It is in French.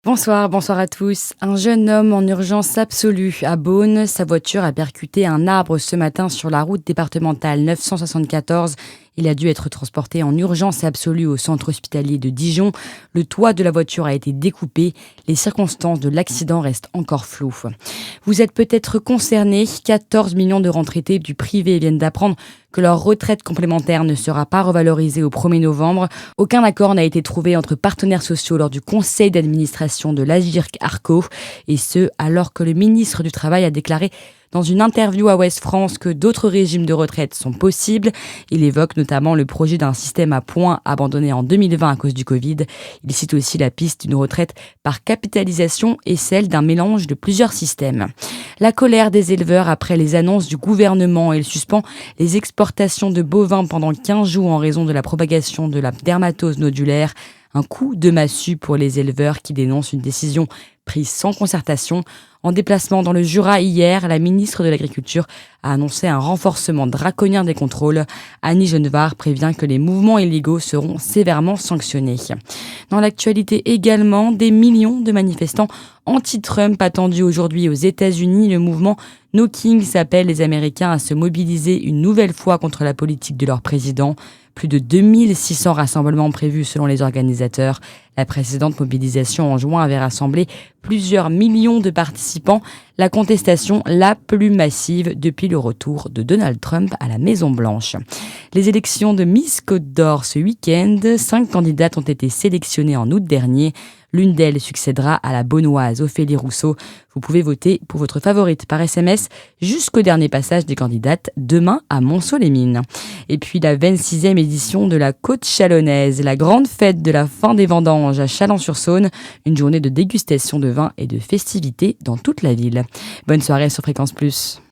Bonsoir à tous. Un jeune homme en urgence absolue à Beaune. Sa voiture a percuté un arbre ce matin sur la route départementale 974. Il a dû être transporté en urgence absolue au centre hospitalier de Dijon. Le toit de la voiture a été découpé. Les circonstances de l'accident restent encore floues. Vous êtes peut-être concernés. 14 millions de retraités du privé viennent d'apprendre que leur retraite complémentaire ne sera pas revalorisée au 1er novembre. Aucun accord n'a été trouvé entre partenaires sociaux lors du conseil d'administration de l'Agirc-Arrco. Et ce, alors que le ministre du Travail a déclaré dans une interview à Ouest France que d'autres régimes de retraite sont possibles. Il évoque notamment le projet d'un système à points abandonné en 2020 à cause du Covid. Il cite aussi la piste d'une retraite par capitalisation et celle d'un mélange de plusieurs systèmes. La colère des éleveurs après les annonces du gouvernement. Il suspend les exportations de bovins pendant 15 jours en raison de la propagation de la dermatose nodulaire. Un coup de massue pour les éleveurs qui dénoncent une décision prise sans concertation. En déplacement dans le Jura hier, la ministre de l'Agriculture a annoncé un renforcement draconien des contrôles. Annie Genevard prévient que les mouvements illégaux seront sévèrement sanctionnés. Dans l'actualité également, des millions de manifestants anti-Trump attendus aujourd'hui aux États-Unis. Le mouvement No Kings appelle les Américains à se mobiliser une nouvelle fois contre la politique de leur président. Plus de 2600 rassemblements prévus selon les organisateurs. La précédente mobilisation en juin avait rassemblé plusieurs millions de participants. La contestation la plus massive depuis le retour de Donald Trump à la Maison-Blanche. Les élections de Miss Côte d'Or ce week-end. 5 candidates ont été sélectionnées en août dernier. L'une d'elles succédera à la Beaunoise Ophélie Rousseau. Vous pouvez voter pour votre favorite par SMS jusqu'au dernier passage des candidates demain à Monceau-les-Mines. Et puis la 26e édition de la Côte Chalonnaise, la grande fête de la fin des vendanges à Chalon-sur-Saône. Une journée de dégustation de vin et de festivités dans toute la ville. Bonne soirée sur Fréquence Plus.